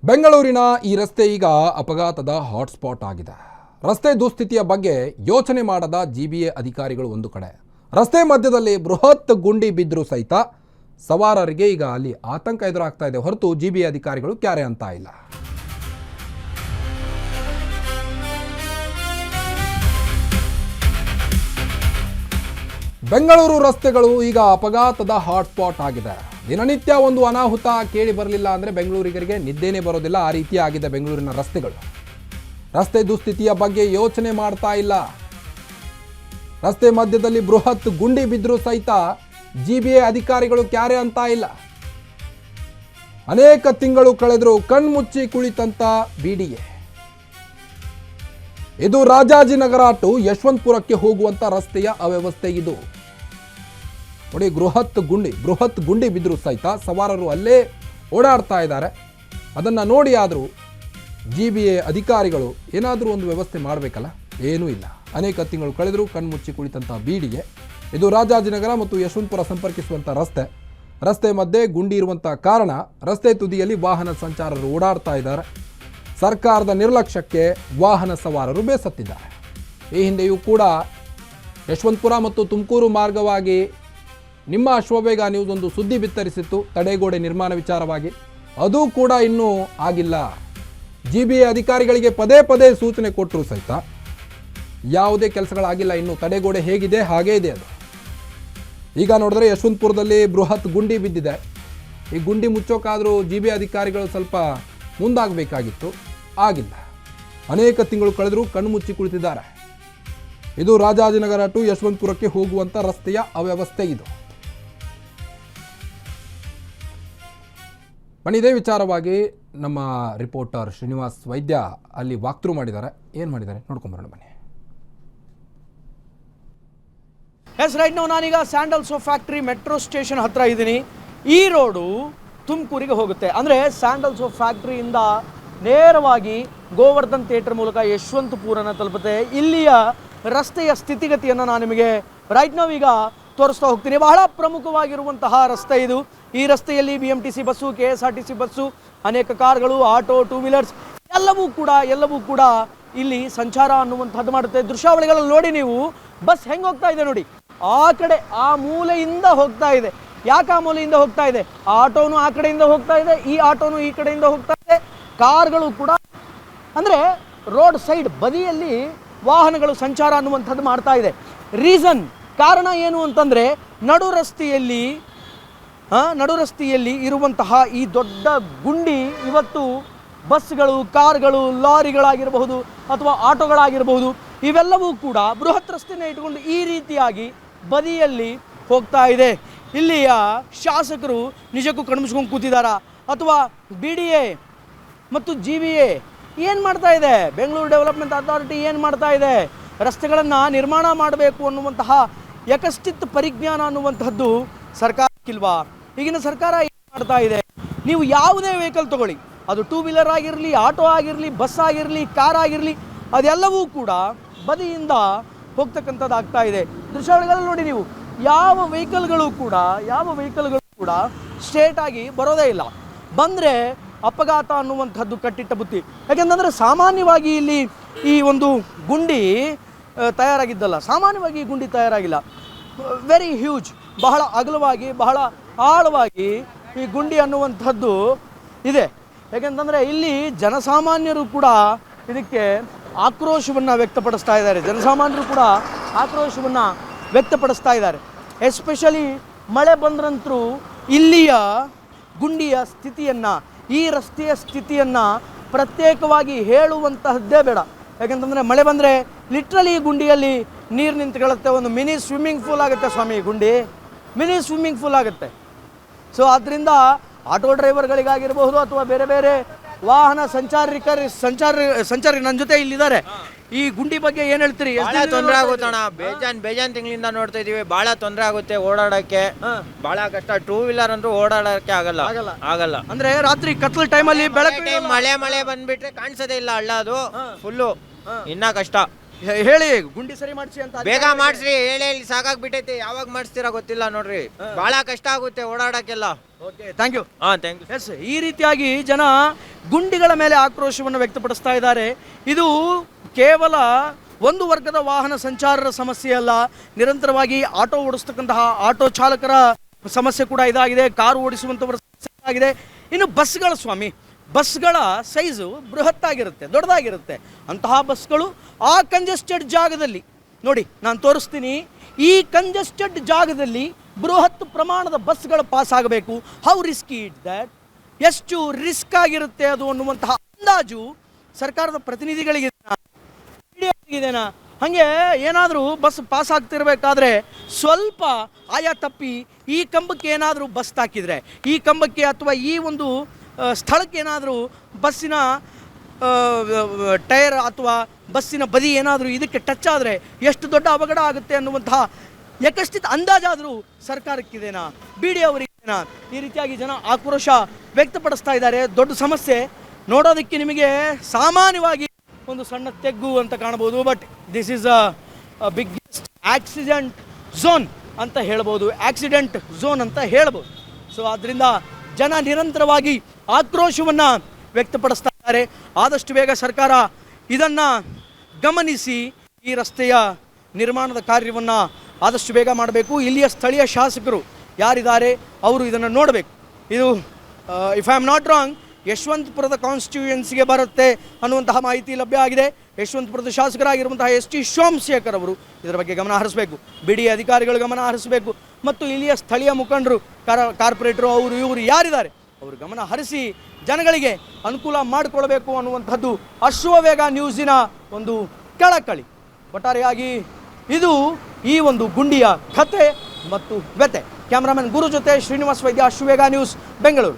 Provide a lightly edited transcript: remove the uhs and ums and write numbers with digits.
ಬೆಂಗಳೂರಿನ ಈ ರಸ್ತೆ ಈಗ ಅಪಘಾತದ ಹಾಟ್ಸ್ಪಾಟ್ ಆಗಿದೆ. ರಸ್ತೆ ದುಸ್ಥಿತಿಯ ಬಗ್ಗೆ ಯೋಚನೆ ಮಾಡದ ಜಿಬಿಎ ಅಧಿಕಾರಿಗಳು ಒಂದು ಕಡೆ, ರಸ್ತೆ ಮಧ್ಯದಲ್ಲಿ ಬೃಹತ್ ಗುಂಡಿ ಬಿದ್ದರೂ ಸಹಿತ ಸವಾರರಿಗೆ ಈಗ ಅಲ್ಲಿ ಆತಂಕ ಎದುರಾಗ್ತಾ ಇದೆ ಹೊರತು ಜಿಬಿಎ ಅಧಿಕಾರಿಗಳು ಕ್ಯಾರೆ ಅಂತ ಇಲ್ಲ. ಬೆಂಗಳೂರು ರಸ್ತೆಗಳು ಈಗ ಅಪಘಾತದ ಹಾಟ್ಸ್ಪಾಟ್ ಆಗಿದೆ. ದಿನನಿತ್ಯ ಒಂದು ಅನಾಹುತ ಕೇಳಿ ಬರಲಿಲ್ಲ ಅಂದರೆ ಬೆಂಗಳೂರಿಗರಿಗೆ ನಿದ್ದೆನೇ ಬರೋದಿಲ್ಲ. ಆ ರೀತಿ ಆಗಿದೆ ಬೆಂಗಳೂರಿನ ರಸ್ತೆಗಳು. ರಸ್ತೆ ದುಸ್ಥಿತಿಯ ಬಗ್ಗೆ ಯೋಚನೆ ಮಾಡ್ತಾ ಇಲ್ಲ. ರಸ್ತೆ ಮಧ್ಯದಲ್ಲಿ ಬೃಹತ್ ಗುಂಡಿ ಬಿದ್ದರೂ ಸಹಿತ ಜಿಬಿಎ ಅಧಿಕಾರಿಗಳು ಕ್ಯಾರೆ ಅಂತ ಇಲ್ಲ. ಅನೇಕ ತಿಂಗಳು ಕಳೆದರೂ ಕಣ್ಮುಚ್ಚಿ ಕುಳಿತಂತ ಬಿಡಿಎ. ಇದು ರಾಜಾಜಿನಗರ ಟು ಯಶವಂತಪುರಕ್ಕೆ ಹೋಗುವಂತ ರಸ್ತೆಯ ಅವ್ಯವಸ್ಥೆ ಇದು. ನೋಡಿ, ಬೃಹತ್ ಗುಂಡಿ ಬಿದ್ದರೂ ಸಹಿತ ಸವಾರರು ಅಲ್ಲೇ ಓಡಾಡ್ತಾ ಇದ್ದಾರೆ. ಅದನ್ನು ನೋಡಿ ಆದರೂ ಜಿಬಿಎ ಅಧಿಕಾರಿಗಳು ಏನಾದರೂ ಒಂದು ವ್ಯವಸ್ಥೆ ಮಾಡಬೇಕಲ್ಲ, ಏನೂ ಇಲ್ಲ. ಅನೇಕ ತಿಂಗಳು ಕಳೆದರೂ ಕಣ್ಮುಚ್ಚಿ ಕುಳಿತಂಥ ಬಿಡಿಎ. ಇದು ರಾಜಾಜಿನಗರ ಮತ್ತು ಯಶವಂತಪುರ ಸಂಪರ್ಕಿಸುವಂಥ ರಸ್ತೆ ಮಧ್ಯೆ ಗುಂಡಿ ಇರುವಂಥ ಕಾರಣ ರಸ್ತೆ ತುದಿಯಲ್ಲಿ ವಾಹನ ಸಂಚಾರರು ಓಡಾಡ್ತಾ ಇದ್ದಾರೆ. ಸರ್ಕಾರದ ನಿರ್ಲಕ್ಷ್ಯಕ್ಕೆ ವಾಹನ ಸವಾರರು ಬೇಸತ್ತಿದ್ದಾರೆ. ಈ ಹಿಂದೆಯೂ ಕೂಡ ಯಶವಂತಪುರ ಮತ್ತು ತುಮಕೂರು ಮಾರ್ಗವಾಗಿ ನಿಮ್ಮ ಅಶ್ವವೇಗ ನ್ಯೂಸ್ ಒಂದು ಸುದ್ದಿ ಬಿತ್ತರಿಸಿತ್ತು, ತಡೆಗೋಡೆ ನಿರ್ಮಾಣ ವಿಚಾರವಾಗಿ. ಅದು ಕೂಡ ಇನ್ನೂ ಆಗಿಲ್ಲ. ಜಿಬಿಎ ಅಧಿಕಾರಿಗಳಿಗೆ ಪದೇ ಪದೇ ಸೂಚನೆ ಕೊಟ್ಟರೂ ಸಹಿತ ಯಾವುದೇ ಕೆಲಸಗಳಾಗಿಲ್ಲ. ಇನ್ನು ತಡೆಗೋಡೆ ಹೇಗಿದೆ ಹಾಗೇ ಇದೆ ಅದು. ಈಗ ನೋಡಿದ್ರೆ ಯಶವಂತಪುರದಲ್ಲಿ ಬೃಹತ್ ಗುಂಡಿ ಬಿದ್ದಿದೆ. ಈ ಗುಂಡಿ ಮುಚ್ಚೋಕಾದರೂ ಜಿಬಿಎ ಅಧಿಕಾರಿಗಳು ಸ್ವಲ್ಪ ಮುಂದಾಗಬೇಕಾಗಿತ್ತು, ಆಗಿಲ್ಲ. ಅನೇಕ ತಿಂಗಳು ಕಳೆದರೂ ಕಣ್ಣು ಮುಚ್ಚಿ ಕುಳಿತಿದ್ದಾರೆ. ಇದು ರಾಜಾಜಿನಗರ ಟು ಯಶವಂತಪುರಕ್ಕೆ ಹೋಗುವಂಥ ರಸ್ತೆಯ ಅವ್ಯವಸ್ಥೆ ಇದು. ಬನ್ನಿ, ಇದೇ ವಿಚಾರವಾಗಿ ನಮ್ಮ ರಿಪೋರ್ಟರ್ ಶ್ರೀನಿವಾಸ್ ವೈದ್ಯ ಅಲ್ಲಿ ವಾಕ್ಥ್ರೂ ಮಾಡಿದ್ದಾರೆ. ಏನು ಮಾಡಿದ್ದಾರೆ ನೋಡ್ಕೊಂಬರೋಣ ಬನ್ನಿ. ರೈಟ್ ನಾವು ನಾನೀಗ sandal soap factory metro station ಹತ್ರ ಇದ್ದೀನಿ. ಈ ರೋಡು ತುಮಕೂರಿಗೆ ಹೋಗುತ್ತೆ. ಅಂದರೆ ಸ್ಯಾಂಡಲ್ ಸೋಪ್ ಫ್ಯಾಕ್ಟ್ರಿಯಿಂದ ನೇರವಾಗಿ ಗೋವರ್ಧನ್ ಥಿಯೇಟರ್ ಮೂಲಕ ಯಶವಂತಪುರನ ತಲುಪುತ್ತೆ. ಇಲ್ಲಿಯ ರಸ್ತೆಯ ಸ್ಥಿತಿಗತಿಯನ್ನು ನಾನು ನಿಮಗೆ ರೈಟ್ ನಾವು ಈಗ ತೋರಿಸ್ತಾ ಹೋಗ್ತೀನಿ. ಬಹಳ ಪ್ರಮುಖವಾಗಿರುವಂತಹ ರಸ್ತೆ ಇದು. ಈ ರಸ್ತೆಯಲ್ಲಿ BMTC ಬಸ್ಸು, KSRTC ಬಸ್ಸು, ಅನೇಕ ಕಾರ್ಗಳು, ಆಟೋ, ಟೂ ವೀಲರ್ಸ್ ಎಲ್ಲವೂ ಕೂಡ ಇಲ್ಲಿ ಸಂಚಾರ ಅನ್ನುವಂಥದ್ದು ಮಾಡುತ್ತೆ. ದೃಶ್ಯಾವಳಿಗಳಲ್ಲಿ ನೋಡಿ ನೀವು, ಬಸ್ ಹೆಂಗೆ ಹೋಗ್ತಾ ಇದೆ ನೋಡಿ, ಆ ಕಡೆ ಆ ಮೂಲೆಯಿಂದ ಹೋಗ್ತಾ ಇದೆ. ಯಾಕೆ ಆ ಮೂಲೆಯಿಂದ ಹೋಗ್ತಾ ಇದೆ? ಆಟೋನು ಆ ಕಡೆಯಿಂದ ಹೋಗ್ತಾ ಇದೆ, ಈ ಆಟೋನು ಈ ಕಡೆಯಿಂದ ಹೋಗ್ತಾ ಇದೆ, ಕಾರ್ಗಳು ಕೂಡ. ಅಂದರೆ ರೋಡ್ ಸೈಡ್ ಬದಿಯಲ್ಲಿ ವಾಹನಗಳು ಸಂಚಾರ ಅನ್ನುವಂಥದ್ದು ಮಾಡ್ತಾ ಇದೆ. ಕಾರಣ ಏನು ಅಂತಂದರೆ ನಡು ರಸ್ತೆಯಲ್ಲಿ ಇರುವಂತಹ ಈ ದೊಡ್ಡ ಗುಂಡಿ ಇವತ್ತು ಬಸ್ಗಳು, ಕಾರ್ಗಳು, ಲಾರಿಗಳಾಗಿರಬಹುದು ಅಥವಾ ಆಟೋಗಳಾಗಿರಬಹುದು, ಇವೆಲ್ಲವೂ ಕೂಡ ಬೃಹತ್ ರಸ್ತೆಯನ್ನು ಇಟ್ಟುಕೊಂಡು ಈ ರೀತಿಯಾಗಿ ಬದಿಯಲ್ಲಿ ಹೋಗ್ತಾ ಇದೆ. ಇಲ್ಲಿಯ ಶಾಸಕರು ನಿಜಕ್ಕೂ ಕಣ್ಮುಚ್ಕೊಂಡು ಕೂತಿದ್ದಾರಾ ಅಥವಾ BDA ಮತ್ತು GBA ಏನು ಮಾಡ್ತಾ ಇದೆ? ಬೆಂಗಳೂರು ಡೆವಲಪ್ಮೆಂಟ್ ಅಥಾರಿಟಿ ಏನು ಮಾಡ್ತಾ ಇದೆ? ರಸ್ತೆಗಳನ್ನು ನಿರ್ಮಾಣ ಮಾಡಬೇಕು ಅನ್ನುವಂತಹ ಯಕಶ್ಚಿತ್ ಪರಿಜ್ಞಾನ ಅನ್ನುವಂಥದ್ದು ಸರ್ಕಾರಕ್ಕಿಲ್ವಾ? ಈಗಿನ ಸರ್ಕಾರ ಏನು ಮಾಡ್ತಾ ಇದೆ? ನೀವು ಯಾವುದೇ ವೆಹಿಕಲ್ ತಗೊಳ್ಳಿ, ಅದು ಟೂ ವೀಲರ್ ಆಗಿರಲಿ, ಆಟೋ ಆಗಿರಲಿ, ಬಸ್ ಆಗಿರಲಿ, ಕಾರ್ ಆಗಿರಲಿ, ಅದೆಲ್ಲವೂ ಕೂಡ ಬದಿಯಿಂದ ಹೋಗ್ತಕ್ಕಂಥದ್ದು ಆಗ್ತಾ ಇದೆ. ದೃಶ್ಯಾವಳಿಗಳಲ್ಲಿ ನೋಡಿ ನೀವು, ಯಾವ ವೆಹಿಕಲ್ಗಳು ಕೂಡ ಸ್ಟ್ರೇಟ್ ಆಗಿ ಬರೋದೇ ಇಲ್ಲ. ಬಂದರೆ ಅಪಘಾತ ಅನ್ನುವಂಥದ್ದು ಕಟ್ಟಿಟ್ಟ ಬುತ್ತಿ. ಯಾಕೆಂತಂದರೆ ಸಾಮಾನ್ಯವಾಗಿ ಇಲ್ಲಿ ಈ ಒಂದು ಗುಂಡಿ ತಯಾರಾಗಿದ್ದಲ್ಲ, ಸಾಮಾನ್ಯವಾಗಿ ಈ ಗುಂಡಿ ತಯಾರಾಗಿಲ್ಲ. ವೆರಿ ಹ್ಯೂಜ್, ಬಹಳ ಅಗಲವಾಗಿ, ಬಹಳ ಆಳವಾಗಿ ಈ ಗುಂಡಿ ಅನ್ನುವಂಥದ್ದು ಇದೆ. ಯಾಕೆಂತಂದರೆ ಇಲ್ಲಿ ಜನಸಾಮಾನ್ಯರು ಕೂಡ ಇದಕ್ಕೆ ಆಕ್ರೋಶವನ್ನು ವ್ಯಕ್ತಪಡಿಸ್ತಾ ಇದ್ದಾರೆ. ಎಸ್ಪೆಷಲಿ ಮಳೆ ಬಂದ್ರಂತರೂ ಇಲ್ಲಿಯ ಗುಂಡಿಯ ಸ್ಥಿತಿಯನ್ನು, ಈ ರಸ್ತೆಯ ಸ್ಥಿತಿಯನ್ನು ಪ್ರತ್ಯೇಕವಾಗಿ ಹೇಳುವಂತಹದ್ದೇ ಬೇಡ. ಯಾಕೆಂತಂದರೆ ಮಳೆ ಬಂದರೆ ಲಿಟ್ರಲಿ ಈ ಗುಂಡಿಯಲ್ಲಿ ನೀರು ನಿಂತ್ಕೊಳ್ಳುತ್ತೆ. ಒಂದು ಮಿನಿ ಸ್ವಿಮ್ಮಿಂಗ್ ಪೂಲ್ ಆಗುತ್ತೆ ಸ್ವಾಮಿ, ಗುಂಡಿ ಮಿನಿ ಸ್ವಿಮ್ಮಿಂಗ್ ಪೂಲ್ ಆಗುತ್ತೆ. ಸೊ ಆದ್ದರಿಂದ ಆಟೋ ಡ್ರೈವರ್ಗಳಿಗಾಗಿರಬಹುದು ಅಥವಾ ಬೇರೆ ಬೇರೆ ವಾಹನ ಸಂಚಾರಿ ನನ್ನ ಜೊತೆ ಇಲ್ಲಿದ್ದಾರೆ. ಈ ಗುಂಡಿ ಬಗ್ಗೆ ಏನು ಹೇಳ್ತೀರಿ? ಬಹಳ ತೊಂದರೆ ಆಗುತ್ತಣ್ಣ. ಬೇಜಾನ್ ತಿಂಗಳಿಂದ ನೋಡ್ತಾ ಇದೀವಿ. ಬಹಳ ತೊಂದರೆ ಆಗುತ್ತೆ ಓಡಾಡಕ್ಕೆ, ಬಹಳ ಕಷ್ಟ. ಟೂ ವೀಲರ್ ಅಂತೂ ಓಡಾಡಕ್ಕೆ ಆಗಲ್ಲ. ಅಂದ್ರೆ ರಾತ್ರಿ ಕತ್ಲ ಟೈಮಲ್ಲಿ ಬೆಳಕು ಮಳೆ ಬಂದ್ಬಿಟ್ರೆ ಕಾಣಿಸೋದೇ ಇಲ್ಲ. ಹಳ್ಳ ಅದು ಫುಲ್ಲು, ಇನ್ನ ಕಷ್ಟ. ಹೇಳಿ ಗುಂಡಿ ಸರಿ ಮಾಡಿಸಿ ಅಂತ ಬೇಗ ಮಾಡಿಸ್ರಿ, ಹೇಳಿ ಸಾಕಾಗ್ಬಿಟ್ಟೈತಿ. ಯಾವಾಗ ಮಾಡಿಸ್ತೀರಾ ಗೊತ್ತಿಲ್ಲ ನೋಡ್ರಿ, ಬಹಳ ಕಷ್ಟ ಆಗುತ್ತೆ ಓಡಾಡಕ್ಕೆಲ್ಲ. Okay, thank you. Thank you. Yes, ಈ ರೀತಿಯಾಗಿ ಜನ ಗುಂಡಿಗಳ ಮೇಲೆ ಆಕ್ರೋಶವನ್ನು ವ್ಯಕ್ತಪಡಿಸ್ತಾ ಇದ್ದಾರೆ. ಇದು ಕೇವಲ ಒಂದು ವರ್ಗದ ವಾಹನ ಸಂಚಾರರ ಸಮಸ್ಯೆ ಅಲ್ಲ, ನಿರಂತರವಾಗಿ ಆಟೋ ಓಡಿಸ್ತಕ್ಕಂತಹ ಆಟೋ ಚಾಲಕರ ಸಮಸ್ಯೆ ಕೂಡ ಇದಾಗಿದೆ, ಕಾರು ಓಡಿಸುವಂಥವರ ಸಮಸ್ಯೆ ಆಗಿದೆ. ಇನ್ನು ಬಸ್ಗಳ ಸ್ವಾಮಿ, ಬಸ್ಗಳ ಸೈಜು ಬೃಹತ್ತಾಗಿರುತ್ತೆ, ದೊಡ್ಡದಾಗಿರುತ್ತೆ. ಅಂತಹ ಬಸ್ಗಳು ಆ ಕಂಜೆಸ್ಟೆಡ್ ಜಾಗದಲ್ಲಿ ನೋಡಿ, ನಾನು ತೋರಿಸ್ತೀನಿ, ಈ ಕಂಜೆಸ್ಟೆಡ್ ಜಾಗದಲ್ಲಿ ಬೃಹತ್ ಪ್ರಮಾಣದ ಬಸ್ಗಳು ಪಾಸ್ ಆಗಬೇಕು. ಹೌ ರಿಸ್ಕಿ ಇಟ್ ದ್ಯಾಟ್, ಎಷ್ಟು ರಿಸ್ಕ್ ಆಗಿರುತ್ತೆ ಅದು ಅನ್ನುವಂತಹ ಅಂದಾಜು ಸರ್ಕಾರದ ಪ್ರತಿನಿಧಿಗಳಿಗೆ ಇದೆನಾ? ಹಾಗೆ ಏನಾದರೂ ಬಸ್ ಪಾಸ್ ಆಗ್ತಿರ್ಬೇಕಾದ್ರೆ ಸ್ವಲ್ಪ ಆಯಾ ತಪ್ಪಿ ಈ ಕಂಬಕ್ಕೆ ಏನಾದರೂ ಬಸ್ ತಾಕಿದರೆ, ಈ ಕಂಬಕ್ಕೆ ಅಥವಾ ಈ ಒಂದು ಸ್ಥಳಕ್ಕೆ ಏನಾದರೂ ಬಸ್ಸಿನ ಟೈರ್ ಅಥವಾ ಬಸ್ಸಿನ ಬದಿ ಏನಾದರೂ ಇದಕ್ಕೆ ಟಚ್ ಆದರೆ ಎಷ್ಟು ದೊಡ್ಡ ಅವಘಡ ಆಗುತ್ತೆ ಅನ್ನುವಂತಹ ಯಕಶ್ಚಿತ ಅಂದಾಜಾದರೂ ಸರ್ಕಾರಕ್ಕಿದೆನಾ, ಬಿ ಡಿ ಅವರಿಗೇನಾ? ಈ ರೀತಿಯಾಗಿ ಜನ ಆಕ್ರೋಶ ವ್ಯಕ್ತಪಡಿಸ್ತಾ ಇದ್ದಾರೆ. ದೊಡ್ಡ ಸಮಸ್ಯೆ, ನೋಡೋದಕ್ಕೆ ನಿಮಗೆ ಸಾಮಾನ್ಯವಾಗಿ ಒಂದು ಸಣ್ಣ ತೆಗ್ಗು ಅಂತ ಕಾಣಬಹುದು, but this is a biggest accident zone ಅಂತ ಹೇಳ್ಬೋದು, ಆಕ್ಸಿಡೆಂಟ್ ಝೋನ್ ಅಂತ ಹೇಳ್ಬೋದು. ಸೊ ಆದ್ದರಿಂದ ಜನ ನಿರಂತರವಾಗಿ ಆಕ್ರೋಶವನ್ನು ವ್ಯಕ್ತಪಡಿಸ್ತಾ ಇದ್ದಾರೆ. ಆದಷ್ಟು ಬೇಗ ಸರ್ಕಾರ ಇದನ್ನು ಗಮನಿಸಿ ಈ ರಸ್ತೆಯ ನಿರ್ಮಾಣದ ಕಾರ್ಯವನ್ನು ಆದಷ್ಟು ಬೇಗ ಮಾಡಬೇಕು. ಇಲ್ಲಿಯ ಸ್ಥಳೀಯ ಶಾಸಕರು ಯಾರಿದ್ದಾರೆ ಅವರು ಇದನ್ನು ನೋಡಬೇಕು. ಇದು if I am not wrong ಯಶವಂತಪುರದ ಕಾನ್ಸ್ಟಿಟ್ಯೂಯೆನ್ಸಿಗೆ ಬರುತ್ತೆ ಅನ್ನುವಂತಹ ಮಾಹಿತಿ ಲಭ್ಯ ಆಗಿದೆ. ಯಶವಂತಪುರದ ಶಾಸಕರಾಗಿರುವಂತಹ ಎಸ್ ಟಿ ಸೋಮಶೇಖರ್ ಅವರು ಇದರ ಬಗ್ಗೆ ಗಮನ ಹರಿಸಬೇಕು, ಬಿಡಿ ಅಧಿಕಾರಿಗಳು ಗಮನ ಹರಿಸಬೇಕು, ಮತ್ತು ಇಲ್ಲಿಯ ಸ್ಥಳೀಯ ಮುಖಂಡರು, ಕಾರ್ಪೊರೇಟರು, ಅವರು ಇವರು ಯಾರಿದ್ದಾರೆ ಅವರು ಗಮನ ಹರಿಸಿ ಜನಗಳಿಗೆ ಅನುಕೂಲ ಮಾಡಿಕೊಳ್ಬೇಕು ಅನ್ನುವಂಥದ್ದು ಅಶ್ವವೇಗ ನ್ಯೂಸಿನ ಒಂದು ಕಳಕಳಿ. ಒಟ್ಟಾರೆಯಾಗಿ ಇದು ಈ ಒಂದು ಗುಂಡಿಯ ಕಥೆ ಮತ್ತು ವ್ಯತೆ. ಕ್ಯಾಮ್ರಾಮನ್ ಗುರು ಜೊತೆ ಶ್ರೀನಿವಾಸ್ ವೈದ್ಯ, ಅಶ್ವವೇಗ ನ್ಯೂಸ್, ಬೆಂಗಳೂರು.